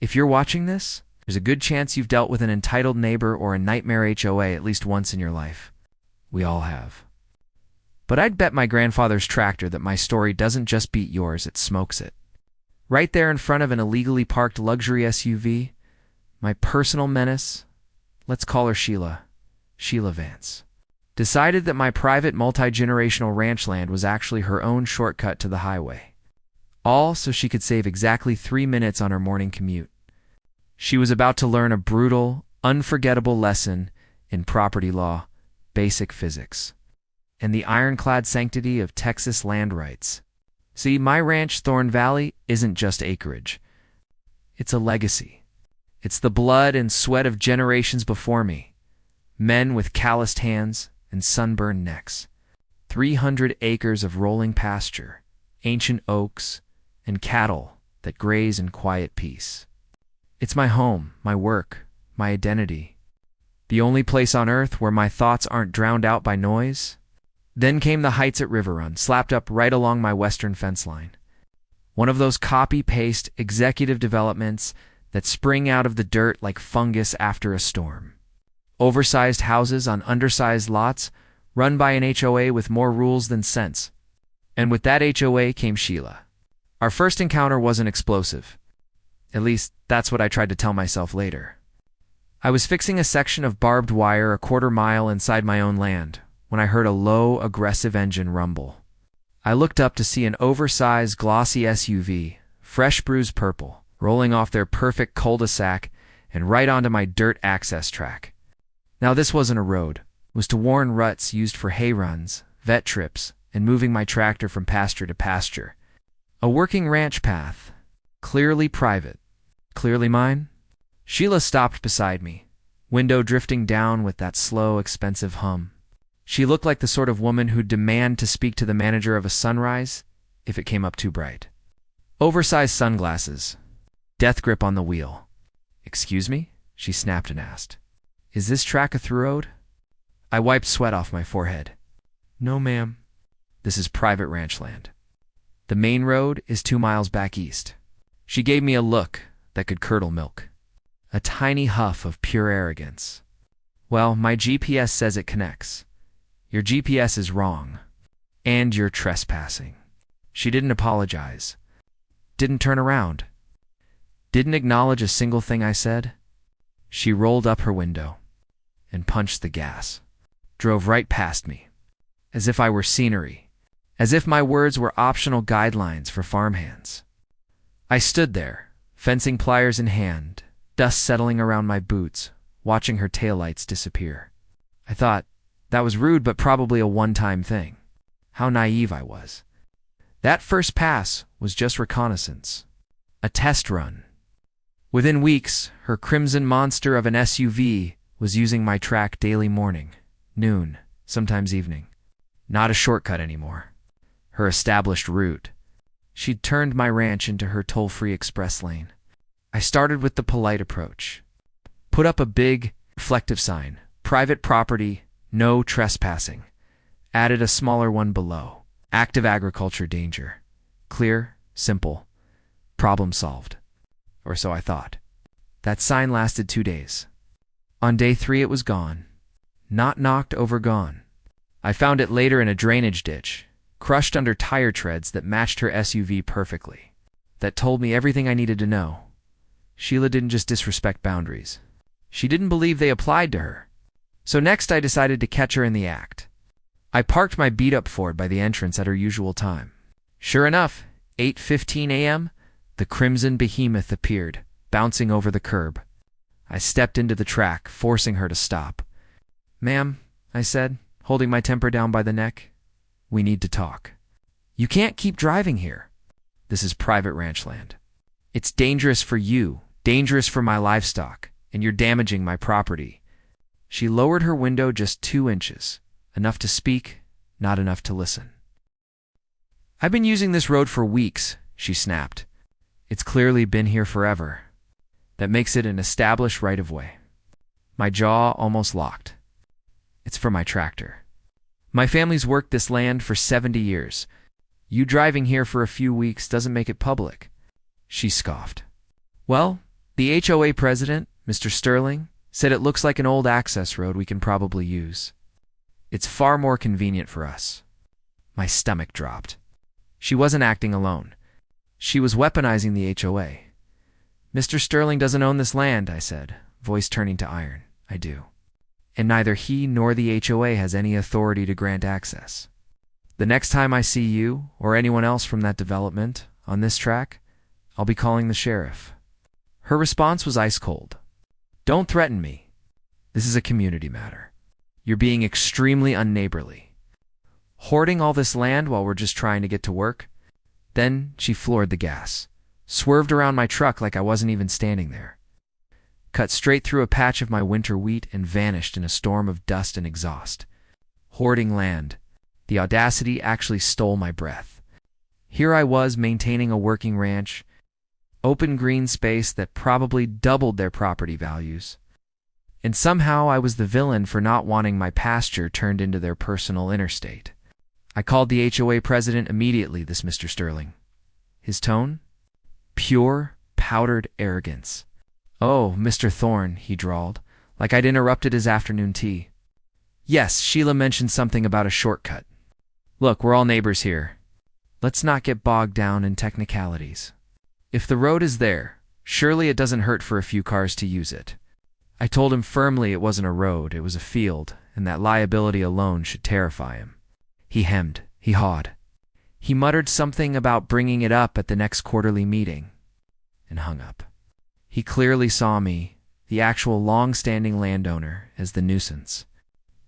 If you're watching this, there's a good chance you've dealt with an entitled neighbor or a nightmare HOA at least once in your life. We all have. But I'd bet my grandfather's tractor that my story doesn't just beat yours, it smokes it. Right there in front of an illegally parked luxury SUV, my personal menace, let's call her Sheila Vance, decided that my private multi-generational ranch land was actually her own shortcut to the highway. All so she could save exactly 3 minutes on her morning commute. She was about to learn a brutal, unforgettable lesson in property law, basic physics, and the ironclad sanctity of Texas land rights. See, my ranch, Thorn Valley, isn't just acreage. It's a legacy. It's the blood and sweat of generations before me, men with calloused hands and sunburned necks. 300 acres of rolling pasture, ancient oaks, and cattle that graze in quiet peace. It's my home, my work, my identity. The only place on earth where my thoughts aren't drowned out by noise. Then came the heights at River Run, slapped up right along my western fence line. One of those copy-paste executive developments that spring out of the dirt like fungus after a storm. Oversized houses on undersized lots, run by an HOA with more rules than sense. And with that HOA came Sheila. Our first encounter wasn't explosive. At least, that's what I tried to tell myself later. I was fixing a section of barbed wire a quarter-mile inside my own land when I heard a low, aggressive engine rumble. I looked up to see an oversized, glossy SUV, fresh bruised purple, rolling off their perfect cul-de-sac and right onto my dirt access track. Now this wasn't a road. It was to warn ruts used for hay runs, vet trips, and moving my tractor from pasture to pasture. A working ranch path, clearly private, clearly mine. Sheila stopped beside me, window drifting down with that slow, expensive hum. She looked like the sort of woman who'd demand to speak to the manager of a sunrise if it came up too bright. Oversized sunglasses, death grip on the wheel. "Excuse me?" she snapped and asked. "Is this track a through road?" I wiped sweat off my forehead. "No, ma'am. This is private ranch land. The main road is 2 miles back east." She gave me a look that could curdle milk. A tiny huff of pure arrogance. "Well, my GPS says it connects. Your GPS is wrong. And you're trespassing." She didn't apologize. Didn't turn around. Didn't acknowledge a single thing I said. She rolled up her window and punched the gas. Drove right past me. As if I were scenery. As if my words were optional guidelines for farmhands. I stood there, fencing pliers in hand, dust settling around my boots, watching her taillights disappear. I thought, that was rude, but probably a one-time thing. How naive I was. That first pass was just reconnaissance. A test run. Within weeks, her crimson monster of an SUV was using my track daily morning, noon, sometimes evening. Not a shortcut anymore. Her established route. She'd turned my ranch into her toll-free express lane. I started with the polite approach. Put up a big, reflective sign. Private property, no trespassing. Added a smaller one below. Active agriculture danger. Clear, simple. Problem solved. Or so I thought. That sign lasted 2 days. On day 3 it was gone. Not knocked over, gone. I found it later in a drainage ditch, crushed under tire treads that matched her SUV perfectly. That told me everything I needed to know. Sheila didn't just disrespect boundaries. She didn't believe they applied to her. So next I decided to catch her in the act. I parked my beat-up Ford by the entrance at her usual time. Sure enough, 8:15 a.m., the crimson behemoth appeared, bouncing over the curb. I stepped into the track, forcing her to stop. "Ma'am," I said, holding my temper down by the neck, "we need to talk. You can't keep driving here. This is private ranch land. It's dangerous for you, dangerous for my livestock, and you're damaging my property." She lowered her window just 2 inches, enough to speak, not enough to listen. "I've been using this road for weeks," she snapped. "It's clearly been here forever. That makes it an established right-of-way." My jaw almost locked. "It's for my tractor. My family's worked this land for 70 years. You driving here for a few weeks doesn't make it public." She scoffed. "Well, The HOA president, Mr. Sterling, said it looks like an old access road we can probably use. It's far more convenient for us. My stomach dropped. She wasn't acting alone. She was weaponizing the HOA. Mr. Sterling doesn't own this land, I said, voice turning to iron. I do. And neither he nor the HOA has any authority to grant access. The next time I see you, or anyone else from that development, on this track, I'll be calling the sheriff. Her response was ice cold. Don't threaten me. This is a community matter. You're being extremely unneighborly. Hoarding all this land while we're just trying to get to work? Then she floored the gas, swerved around my truck like I wasn't even standing there, cut straight through a patch of my winter wheat and vanished in a storm of dust and exhaust. Hoarding land. The audacity actually stole my breath. Here I was maintaining a working ranch, open green space that probably doubled their property values. And somehow I was the villain for not wanting my pasture turned into their personal interstate. I called the HOA president immediately, this Mr. Sterling. His tone? Pure, powdered arrogance. Oh, Mr. Thorne, he drawled, like I'd interrupted his afternoon tea. Yes, Sheila mentioned something about a shortcut. Look, we're all neighbors here. Let's not get bogged down in technicalities. If the road is there, surely it doesn't hurt for a few cars to use it. I told him firmly it wasn't a road, it was a field, and that liability alone should terrify him. He hemmed, he hawed. He muttered something about bringing it up at the next quarterly meeting, and hung up. He clearly saw me, the actual long-standing landowner, as the nuisance.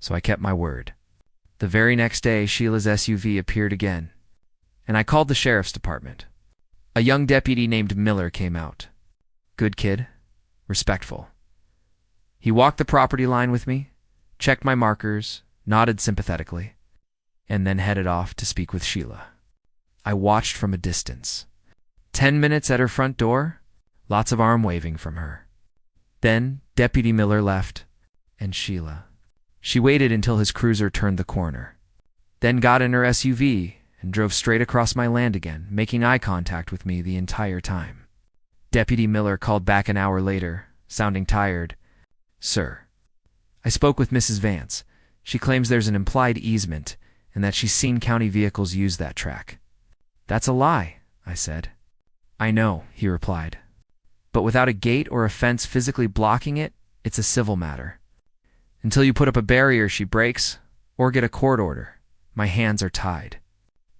So I kept my word. The very next day, Sheila's SUV appeared again, and I called the sheriff's department. A young deputy named Miller came out. Good kid, respectful. He walked the property line with me, checked my markers, nodded sympathetically, and then headed off to speak with Sheila. I watched from a distance. 10 minutes at her front door, lots of arm waving from her. Then Deputy Miller left, and Sheila. She waited until his cruiser turned the corner, then got in her SUV and drove straight across my land again, making eye contact with me the entire time. Deputy Miller called back an hour later, sounding tired. Sir, I spoke with Mrs. Vance. She claims there's an implied easement and that she's seen county vehicles use that track. That's a lie, I said. I know, he replied. But without a gate or a fence physically blocking it, it's a civil matter. Until you put up a barrier she breaks, or get a court order, my hands are tied.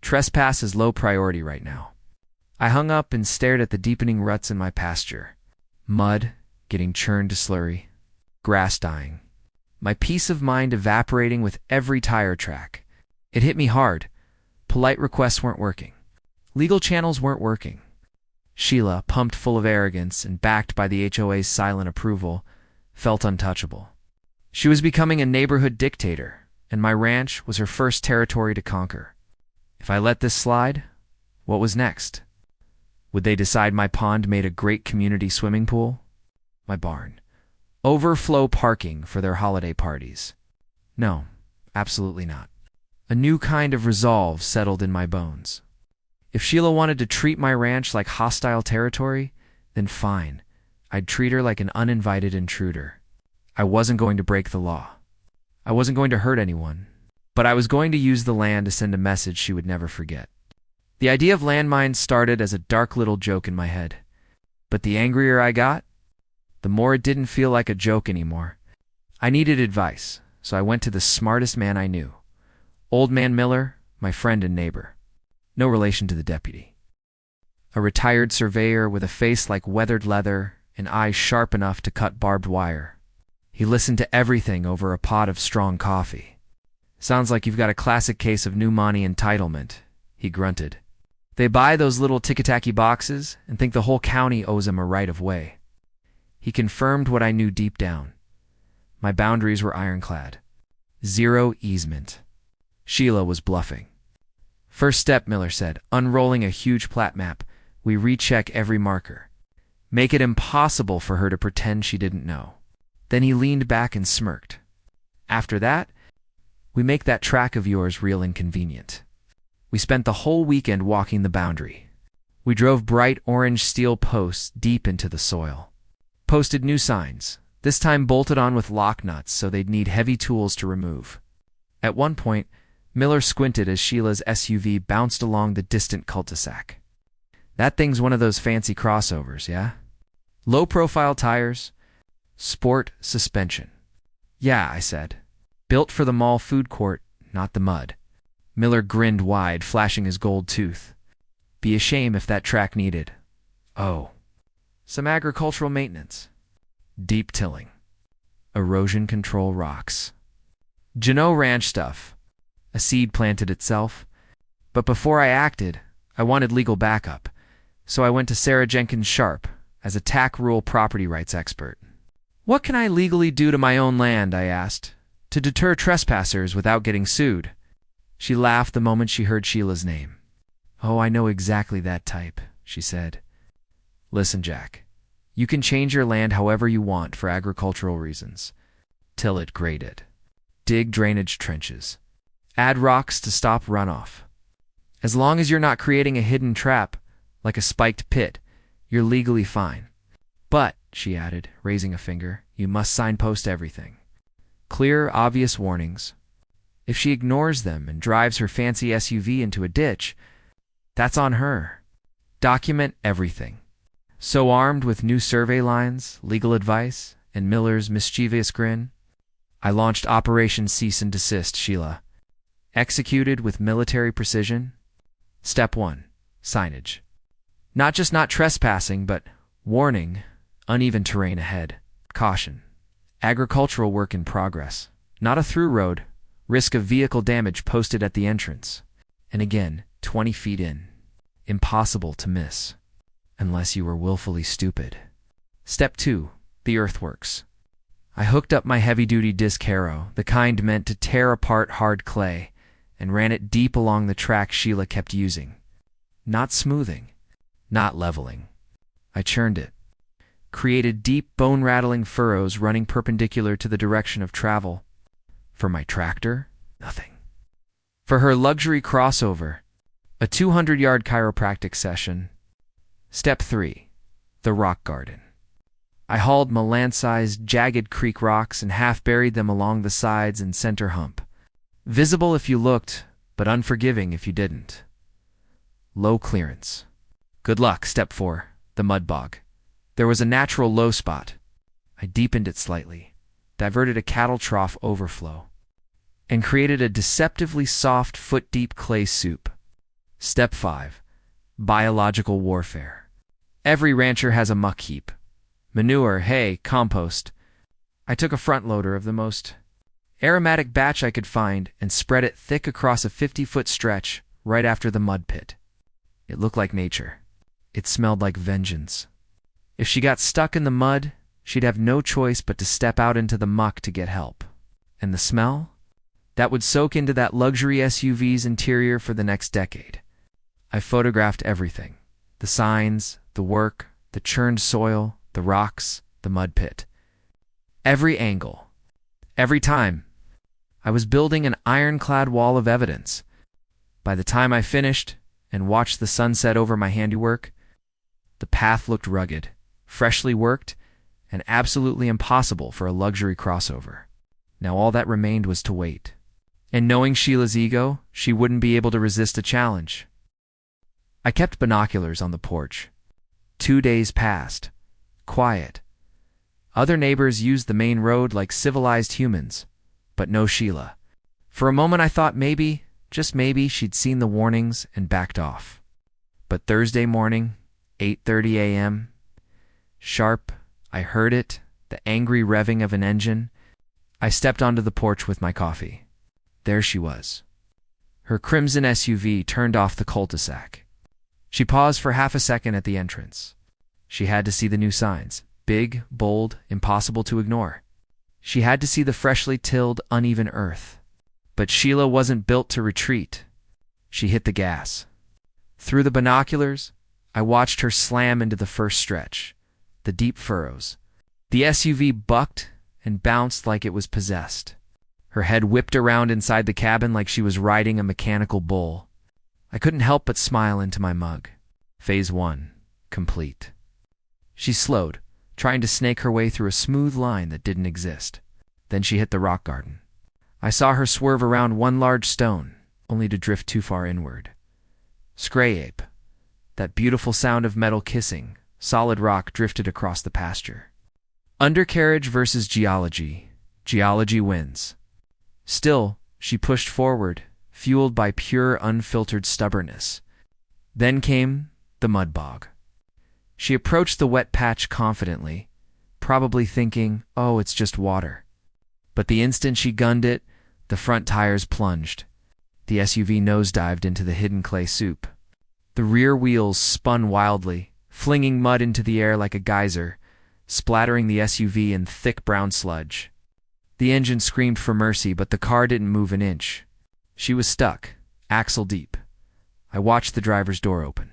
Trespass is low priority right now. I hung up and stared at the deepening ruts in my pasture. Mud getting churned to slurry. Grass dying. My peace of mind evaporating with every tire track. It hit me hard. Polite requests weren't working. Legal channels weren't working. Sheila, pumped full of arrogance and backed by the HOA's silent approval, felt untouchable. She was becoming a neighborhood dictator, and my ranch was her first territory to conquer. If I let this slide, what was next? Would they decide my pond made a great community swimming pool? My barn. Overflow parking for their holiday parties? No, absolutely not. A new kind of resolve settled in my bones. If Sheila wanted to treat my ranch like hostile territory, then fine. I'd treat her like an uninvited intruder. I wasn't going to break the law. I wasn't going to hurt anyone, but I was going to use the land to send a message she would never forget. The idea of landmines started as a dark little joke in my head, but the angrier I got, the more it didn't feel like a joke anymore. I needed advice, so I went to the smartest man I knew. Old Man Miller, my friend and neighbor. No relation to the deputy. A retired surveyor with a face like weathered leather and eyes sharp enough to cut barbed wire. He listened to everything over a pot of strong coffee. Sounds like you've got a classic case of new money entitlement, he grunted. They buy those little ticky-tacky boxes and think the whole county owes them a right of way. He confirmed what I knew deep down. My boundaries were ironclad. Zero easement. Sheila was bluffing. First step, Miller said, unrolling a huge plat map. We recheck every marker. Make it impossible for her to pretend she didn't know. Then he leaned back and smirked. After that, we make that track of yours real inconvenient. We spent the whole weekend walking the boundary. We drove bright orange steel posts deep into the soil. Posted new signs, this time bolted on with lock nuts so they'd need heavy tools to remove. At one point, Miller squinted as Sheila's SUV bounced along the distant cul-de-sac. That thing's one of those fancy crossovers, yeah? Low-profile tires, sport suspension. Yeah, I said. Built for the mall food court, not the mud. Miller grinned wide, flashing his gold tooth. Be a shame if that track needed. Oh. Some agricultural maintenance. Deep tilling. Erosion control rocks. Jeannot Ranch stuff. A seed planted itself. But before I acted, I wanted legal backup. So I went to Sarah Jenkins Sharp as a tax rule property rights expert. What can I legally do to my own land, I asked, to deter trespassers without getting sued? She laughed the moment she heard Sheila's name. Oh, I know exactly that type, she said. Listen, Jack. You can change your land however you want for agricultural reasons. Till it, grade it. Dig drainage trenches. Add rocks to stop runoff. As long as you're not creating a hidden trap, like a spiked pit, you're legally fine. But, she added, raising a finger, you must signpost everything. Clear, obvious warnings. If she ignores them and drives her fancy SUV into a ditch, that's on her. Document everything. So armed with new survey lines, legal advice, and Miller's mischievous grin, I launched Operation Cease and Desist, Sheila. Executed with military precision. Step 1. Signage. Not just not trespassing, but warning, uneven terrain ahead. Caution. Agricultural work in progress. Not a through road. Risk of vehicle damage posted at the entrance. And again, 20 feet in. Impossible to miss. Unless you were willfully stupid. Step 2. The earthworks. I hooked up my heavy-duty disc harrow, the kind meant to tear apart hard clay, and ran it deep along the track Sheila kept using. Not smoothing. Not leveling. I churned it. Created deep, bone-rattling furrows running perpendicular to the direction of travel. For my tractor, nothing. For her luxury crossover, a 200-yard chiropractic session. Step 3. The rock garden. I hauled Milan-sized, jagged creek rocks and half-buried them along the sides and center hump. Visible if you looked, but unforgiving if you didn't. Low clearance. Good luck. Step 4. The mud bog. There was a natural low spot. I deepened it slightly, diverted a cattle trough overflow, and created a deceptively soft foot-deep clay soup. Step 5. Biological warfare. Every rancher has a muck heap. Manure, hay, compost. I took a front loader of the most aromatic batch I could find and spread it thick across a 50-foot stretch right after the mud pit. It looked like nature. It smelled like vengeance. If she got stuck in the mud, she'd have no choice but to step out into the muck to get help. And the smell? That would soak into that luxury SUV's interior for the next decade. I photographed everything. The signs, the work, the churned soil, the rocks, the mud pit. Every angle. Every time. I was building an ironclad wall of evidence. By the time I finished and watched the sunset over my handiwork, the path looked rugged, freshly worked, and absolutely impossible for a luxury crossover. Now all that remained was to wait. And knowing Sheila's ego, she wouldn't be able to resist a challenge. I kept binoculars on the porch. 2 days passed. Quiet. Other neighbors used the main road like civilized humans, but no Sheila. For a moment I thought maybe, just maybe, she'd seen the warnings and backed off. But Thursday morning, 8:30 a.m., sharp, I heard it, the angry revving of an engine. I stepped onto the porch with my coffee. There she was. Her crimson SUV turned off the cul-de-sac. She paused for half a second at the entrance. She had to see the new signs. Big, bold, impossible to ignore. She had to see the freshly tilled, uneven earth. But Sheila wasn't built to retreat. She hit the gas. Through the binoculars, I watched her slam into the first stretch, the deep furrows. The SUV bucked and bounced like it was possessed. Her head whipped around inside the cabin like she was riding a mechanical bull. I couldn't help but smile into my mug. Phase 1, complete. She slowed, trying to snake her way through a smooth line that didn't exist. Then she hit the rock garden. I saw her swerve around one large stone, only to drift too far inward. Scrape. That beautiful sound of metal kissing, solid rock drifted across the pasture. Undercarriage versus geology. Geology wins. Still, she pushed forward, fueled by pure, unfiltered stubbornness. Then came the mud bog. She approached the wet patch confidently, probably thinking, oh, it's just water. But the instant she gunned it, the front tires plunged. The SUV nosedived into the hidden clay soup. The rear wheels spun wildly, flinging mud into the air like a geyser, splattering the SUV in thick brown sludge. The engine screamed for mercy, but the car didn't move an inch. She was stuck, axle deep. I watched the driver's door open.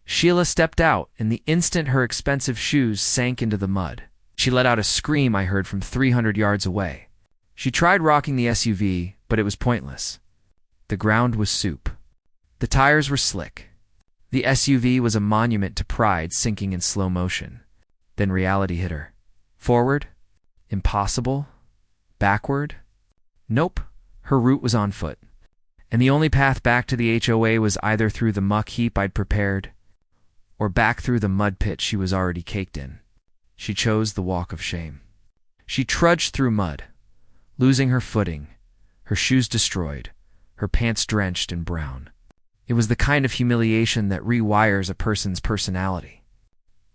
Sheila stepped out, and the instant her expensive shoes sank into the mud, she let out a scream I heard from 300 yards away. She tried rocking the SUV, but it was pointless. The ground was soup. The tires were slick. The SUV was a monument to pride sinking in slow motion. Then reality hit her. Forward? Impossible. Backward? Nope. Her route was on foot. And the only path back to the HOA was either through the muck heap I'd prepared, or back through the mud pit she was already caked in. She chose the walk of shame. She trudged through mud, losing her footing, her shoes destroyed, her pants drenched in brown. It was the kind of humiliation that rewires a person's personality.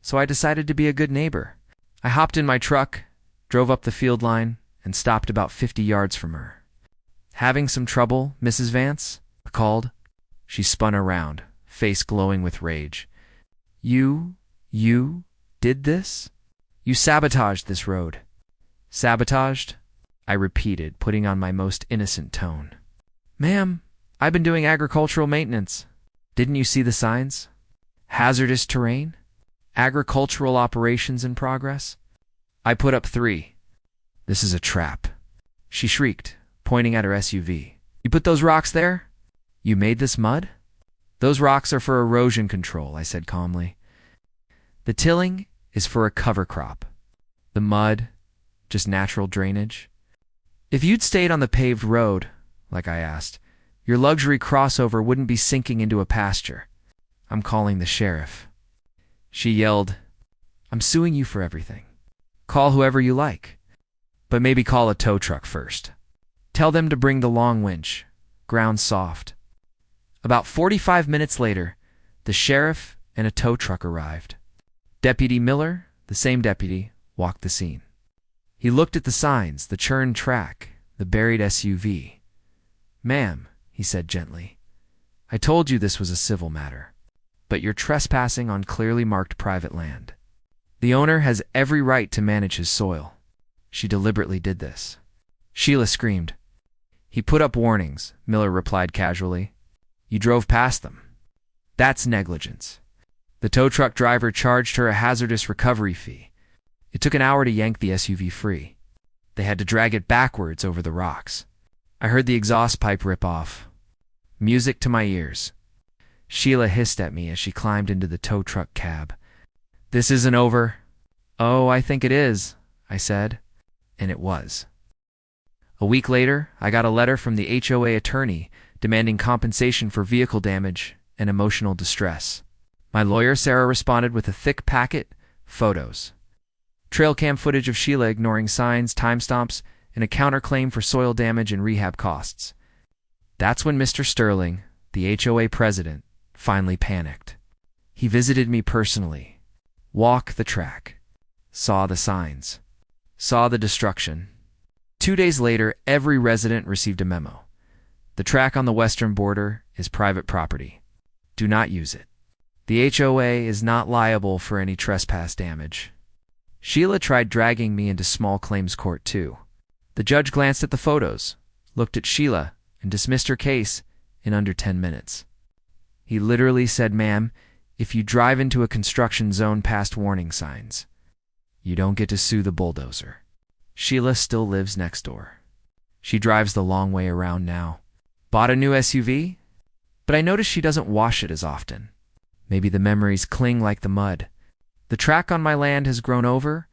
So I decided to be a good neighbor. I hopped in my truck, drove up the field line, and stopped about 50 yards from her. "Having some trouble, Mrs. Vance?" I called. She spun around, face glowing with rage. You did this? You sabotaged this road." "Sabotaged?" I repeated, putting on my most innocent tone. "Ma'am, I've been doing agricultural maintenance. Didn't you see the signs? Hazardous terrain? Agricultural operations in progress?" I put up 3. "This is a trap," she shrieked, pointing at her SUV. "You put those rocks there? You made this mud?" "Those rocks are for erosion control," I said calmly. "The tilling is for a cover crop. The mud, just natural drainage. If you'd stayed on the paved road, like I asked, your luxury crossover wouldn't be sinking into a pasture. I'm calling the sheriff." She yelled, "I'm suing you for everything. Call whoever you like, but maybe call a tow truck first. Tell them to bring the long winch, ground soft." About 45 minutes later, the sheriff and a tow truck arrived. Deputy Miller, the same deputy, walked the scene. He looked at the signs, the churned track, the buried SUV. "Ma'am," he said gently, "I told you this was a civil matter, but you're trespassing on clearly marked private land. The owner has every right to manage his soil. She deliberately did this." Sheila screamed. "He put up warnings," Miller replied casually. "You drove past them. That's negligence." The tow truck driver charged her a hazardous recovery fee. It took an hour to yank the SUV free. They had to drag it backwards over the rocks. I heard the exhaust pipe rip off. Music to my ears. Sheila hissed at me as she climbed into the tow truck cab. "This isn't over." "Oh, I think it is," I said. And it was. A week later, I got a letter from the HOA attorney demanding compensation for vehicle damage and emotional distress. My lawyer, Sarah, responded with a thick packet, photos. Trail cam footage of Sheila ignoring signs, timestamps, and a counterclaim for soil damage and rehab costs. That's when Mr. Sterling, the HOA president, finally panicked. He visited me personally, walked the track, saw the signs, saw the destruction. 2 days later, every resident received a memo. The track on the western border is private property. Do not use it. The HOA is not liable for any trespass damage. Sheila tried dragging me into small claims court too. The judge glanced at the photos, looked at Sheila, and dismissed her case in under 10 minutes. He literally said, "Ma'am, if you drive into a construction zone past warning signs, you don't get to sue the bulldozer." Sheila still lives next door. She drives the long way around now. Bought a new SUV, but I notice she doesn't wash it as often. Maybe the memories cling like the mud. The track on my land has grown over.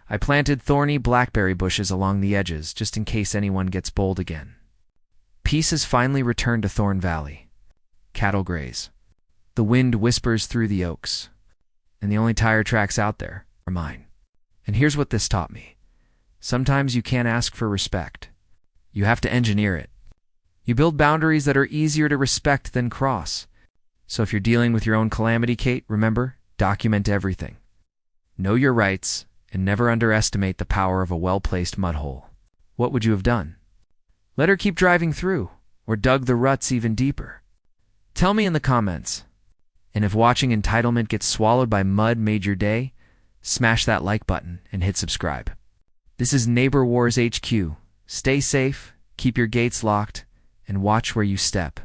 I planted thorny blackberry bushes along the edges, just in case anyone gets bold again. Peace has finally returned to Thorn Valley. Cattle graze. The wind whispers through the oaks. And the only tire tracks out there are mine. And here's what this taught me. Sometimes you can't ask for respect. You have to engineer it. You build boundaries that are easier to respect than cross. So if you're dealing with your own calamity, Kate, remember, document everything. Know your rights, and never underestimate the power of a well-placed mud hole. What would you have done? Let her keep driving through, or dug the ruts even deeper? Tell me in the comments. And if watching Entitlement gets swallowed by mud made your day, smash that like button and hit subscribe. This is Neighbor Wars HQ. Stay safe, keep your gates locked, and watch where you step.